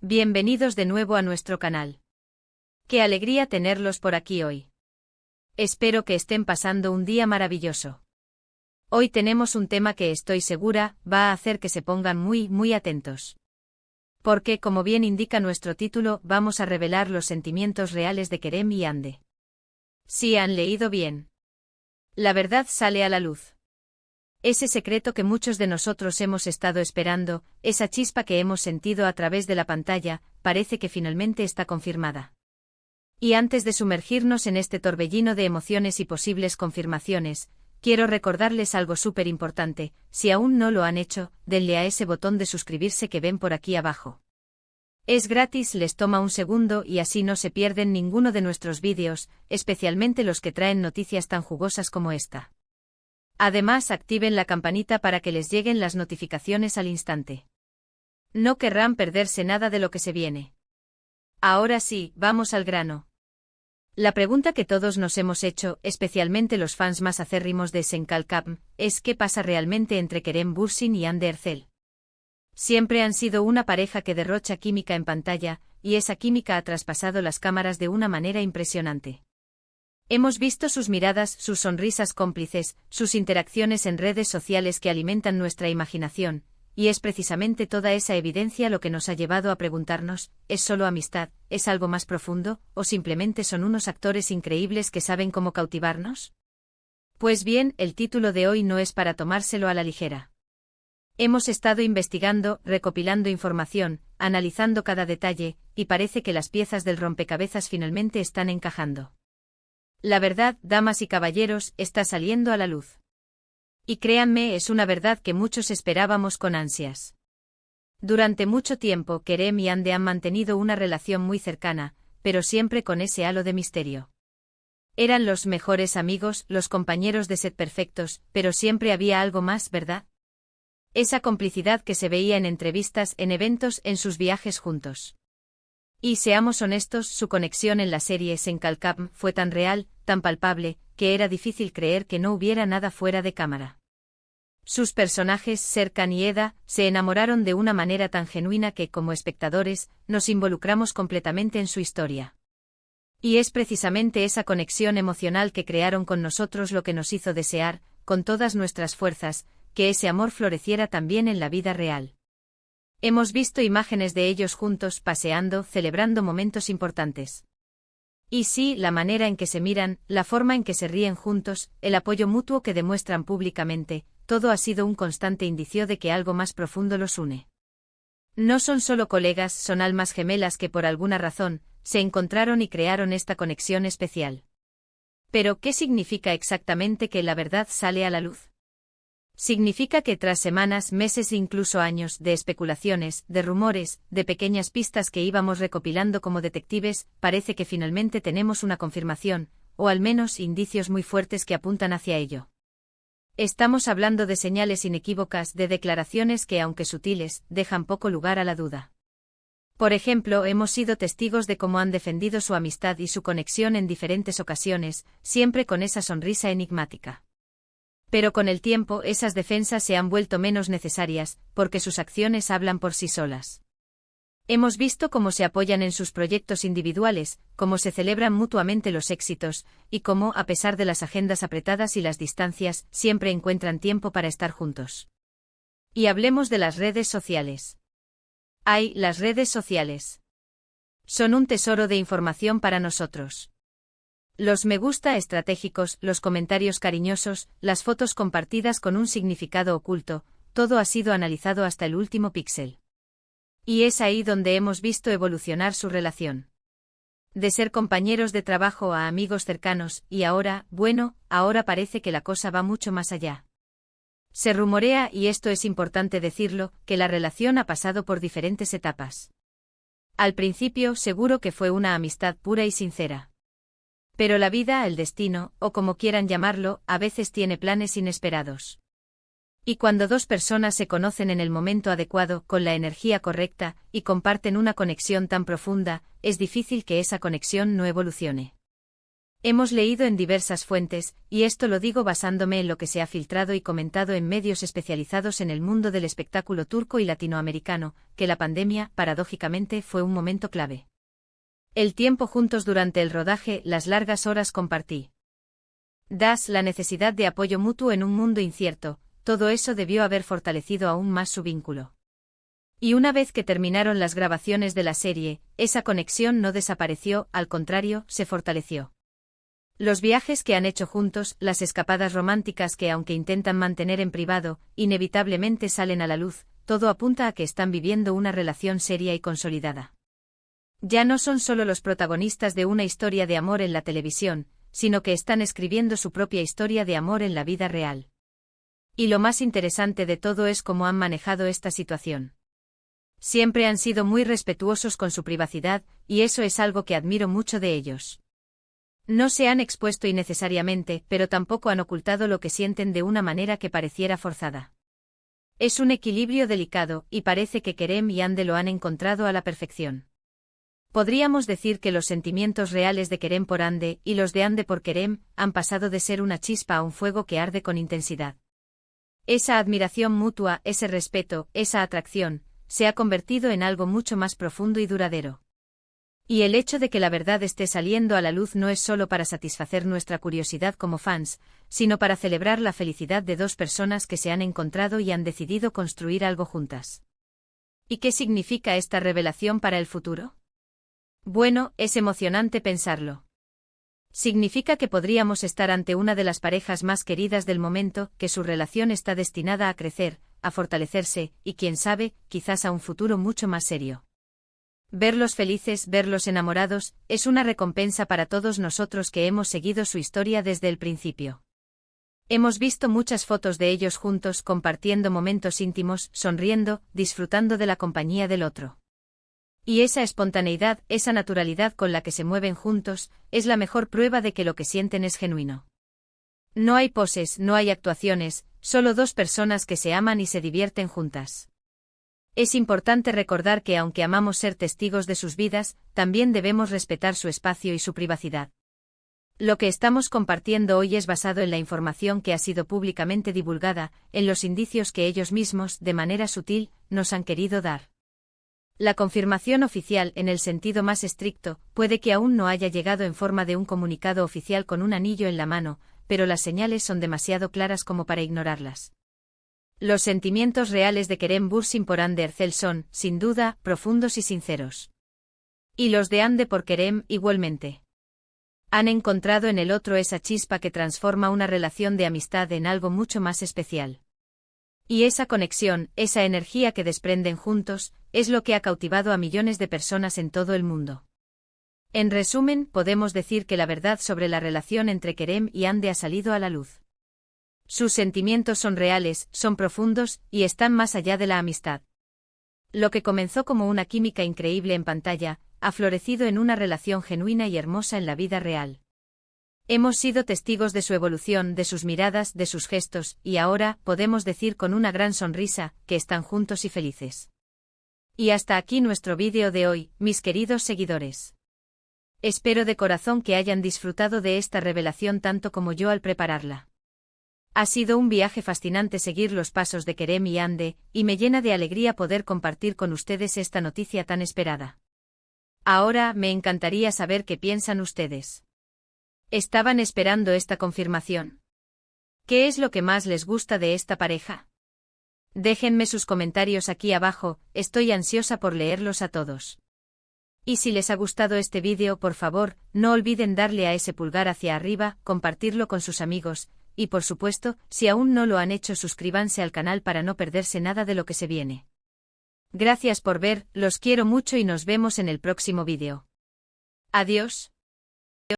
Bienvenidos de nuevo a nuestro canal. Qué alegría tenerlos por aquí hoy. Espero que estén pasando un día maravilloso. Hoy tenemos un tema que estoy segura va a hacer que se pongan muy atentos. Porque, como bien indica nuestro título, vamos a revelar los sentimientos reales de Kerem y Hande. Sí, han leído bien. La verdad sale a la luz. Ese secreto que muchos de nosotros hemos estado esperando, esa chispa que hemos sentido a través de la pantalla, parece que finalmente está confirmada. Y antes de sumergirnos en este torbellino de emociones y posibles confirmaciones, quiero recordarles algo súper importante: si aún no lo han hecho, denle a ese botón de suscribirse que ven por aquí abajo. Es gratis, les toma un segundo y así no se pierden ninguno de nuestros vídeos, especialmente los que traen noticias tan jugosas como esta. Además, activen la campanita para que les lleguen las notificaciones al instante. No querrán perderse nada de lo que se viene. Ahora sí, vamos al grano. La pregunta que todos nos hemos hecho, especialmente los fans más acérrimos de Senkalkam, es ¿qué pasa realmente entre Kerem Bürsin y Hande Erçel? Siempre han sido una pareja que derrocha química en pantalla, y esa química ha traspasado las cámaras de una manera impresionante. Hemos visto sus miradas, sus sonrisas cómplices, sus interacciones en redes sociales que alimentan nuestra imaginación, y es precisamente toda esa evidencia lo que nos ha llevado a preguntarnos, ¿es solo amistad, es algo más profundo, o simplemente son unos actores increíbles que saben cómo cautivarnos? Pues bien, el título de hoy no es para tomárselo a la ligera. Hemos estado investigando, recopilando información, analizando cada detalle, y parece que las piezas del rompecabezas finalmente están encajando. La verdad, damas y caballeros, está saliendo a la luz. Y créanme, es una verdad que muchos esperábamos con ansias. Durante mucho tiempo, Kerem y Hande han mantenido una relación muy cercana, pero siempre con ese halo de misterio. Eran los mejores amigos, los compañeros de set perfectos, pero siempre había algo más, ¿verdad? Esa complicidad que se veía en entrevistas, en eventos, en sus viajes juntos. Y seamos honestos, su conexión en la serie Senkalkam fue tan real, tan palpable, que era difícil creer que no hubiera nada fuera de cámara. Sus personajes, Serkan y Eda, se enamoraron de una manera tan genuina que, como espectadores, nos involucramos completamente en su historia. Y es precisamente esa conexión emocional que crearon con nosotros lo que nos hizo desear, con todas nuestras fuerzas, que ese amor floreciera también en la vida real. Hemos visto imágenes de ellos juntos, paseando, celebrando momentos importantes. Y sí, la manera en que se miran, la forma en que se ríen juntos, el apoyo mutuo que demuestran públicamente, todo ha sido un constante indicio de que algo más profundo los une. No son solo colegas, son almas gemelas que por alguna razón, se encontraron y crearon esta conexión especial. Pero, ¿qué significa exactamente que la verdad sale a la luz? Significa que tras semanas, meses e incluso años de especulaciones, de rumores, de pequeñas pistas que íbamos recopilando como detectives, parece que finalmente tenemos una confirmación, o al menos indicios muy fuertes que apuntan hacia ello. Estamos hablando de señales inequívocas, de declaraciones que, aunque sutiles, dejan poco lugar a la duda. Por ejemplo, hemos sido testigos de cómo han defendido su amistad y su conexión en diferentes ocasiones, siempre con esa sonrisa enigmática. Pero con el tiempo esas defensas se han vuelto menos necesarias, porque sus acciones hablan por sí solas. Hemos visto cómo se apoyan en sus proyectos individuales, cómo se celebran mutuamente los éxitos, y cómo, a pesar de las agendas apretadas y las distancias, siempre encuentran tiempo para estar juntos. Y hablemos de las redes sociales. ¡Ay, las redes sociales! Son un tesoro de información para nosotros. Los me gusta estratégicos, los comentarios cariñosos, las fotos compartidas con un significado oculto, todo ha sido analizado hasta el último píxel. Y es ahí donde hemos visto evolucionar su relación. De ser compañeros de trabajo a amigos cercanos, y ahora, bueno, ahora parece que la cosa va mucho más allá. Se rumorea, y esto es importante decirlo, que la relación ha pasado por diferentes etapas. Al principio, seguro que fue una amistad pura y sincera. Pero la vida, el destino, o como quieran llamarlo, a veces tiene planes inesperados. Y cuando dos personas se conocen en el momento adecuado, con la energía correcta, y comparten una conexión tan profunda, es difícil que esa conexión no evolucione. Hemos leído en diversas fuentes, y esto lo digo basándome en lo que se ha filtrado y comentado en medios especializados en el mundo del espectáculo turco y latinoamericano, que la pandemia, paradójicamente, fue un momento clave. El tiempo juntos durante el rodaje, las largas horas compartí. La necesidad de apoyo mutuo en un mundo incierto, todo eso debió haber fortalecido aún más su vínculo. Y una vez que terminaron las grabaciones de la serie, esa conexión no desapareció, al contrario, se fortaleció. Los viajes que han hecho juntos, las escapadas románticas que aunque intentan mantener en privado, inevitablemente salen a la luz, todo apunta a que están viviendo una relación seria y consolidada. Ya no son solo los protagonistas de una historia de amor en la televisión, sino que están escribiendo su propia historia de amor en la vida real. Y lo más interesante de todo es cómo han manejado esta situación. Siempre han sido muy respetuosos con su privacidad, y eso es algo que admiro mucho de ellos. No se han expuesto innecesariamente, pero tampoco han ocultado lo que sienten de una manera que pareciera forzada. Es un equilibrio delicado, y parece que Kerem y Hande lo han encontrado a la perfección. Podríamos decir que los sentimientos reales de Kerem por Hande y los de Hande por Kerem han pasado de ser una chispa a un fuego que arde con intensidad. Esa admiración mutua, ese respeto, esa atracción, se ha convertido en algo mucho más profundo y duradero. Y el hecho de que la verdad esté saliendo a la luz no es solo para satisfacer nuestra curiosidad como fans, sino para celebrar la felicidad de dos personas que se han encontrado y han decidido construir algo juntas. ¿Y qué significa esta revelación para el futuro? Bueno, es emocionante pensarlo. Significa que podríamos estar ante una de las parejas más queridas del momento, que su relación está destinada a crecer, a fortalecerse, y quién sabe, quizás a un futuro mucho más serio. Verlos felices, verlos enamorados, es una recompensa para todos nosotros que hemos seguido su historia desde el principio. Hemos visto muchas fotos de ellos juntos compartiendo momentos íntimos, sonriendo, disfrutando de la compañía del otro. Y esa espontaneidad, esa naturalidad con la que se mueven juntos, es la mejor prueba de que lo que sienten es genuino. No hay poses, no hay actuaciones, solo dos personas que se aman y se divierten juntas. Es importante recordar que aunque amamos ser testigos de sus vidas, también debemos respetar su espacio y su privacidad. Lo que estamos compartiendo hoy es basado en la información que ha sido públicamente divulgada, en los indicios que ellos mismos, de manera sutil, nos han querido dar. La confirmación oficial, en el sentido más estricto, puede que aún no haya llegado en forma de un comunicado oficial con un anillo en la mano, pero las señales son demasiado claras como para ignorarlas. Los sentimientos reales de Kerem Bürsin por Hande Erçel son, sin duda, profundos y sinceros. Y los de Hande por Kerem, igualmente. Han encontrado en el otro esa chispa que transforma una relación de amistad en algo mucho más especial. Y esa conexión, esa energía que desprenden juntos, es lo que ha cautivado a millones de personas en todo el mundo. En resumen, podemos decir que la verdad sobre la relación entre Kerem y Hande ha salido a la luz. Sus sentimientos son reales, son profundos, y están más allá de la amistad. Lo que comenzó como una química increíble en pantalla, ha florecido en una relación genuina y hermosa en la vida real. Hemos sido testigos de su evolución, de sus miradas, de sus gestos, y ahora, podemos decir con una gran sonrisa, que están juntos y felices. Y hasta aquí nuestro vídeo de hoy, mis queridos seguidores. Espero de corazón que hayan disfrutado de esta revelación tanto como yo al prepararla. Ha sido un viaje fascinante seguir los pasos de Kerem y Hande, y me llena de alegría poder compartir con ustedes esta noticia tan esperada. Ahora, me encantaría saber qué piensan ustedes. ¿Estaban esperando esta confirmación? ¿Qué es lo que más les gusta de esta pareja? Déjenme sus comentarios aquí abajo, estoy ansiosa por leerlos a todos. Y si les ha gustado este vídeo, por favor, no olviden darle a ese pulgar hacia arriba, compartirlo con sus amigos, y por supuesto, si aún no lo han hecho, suscríbanse al canal para no perderse nada de lo que se viene. Gracias por ver, los quiero mucho y nos vemos en el próximo vídeo. Adiós.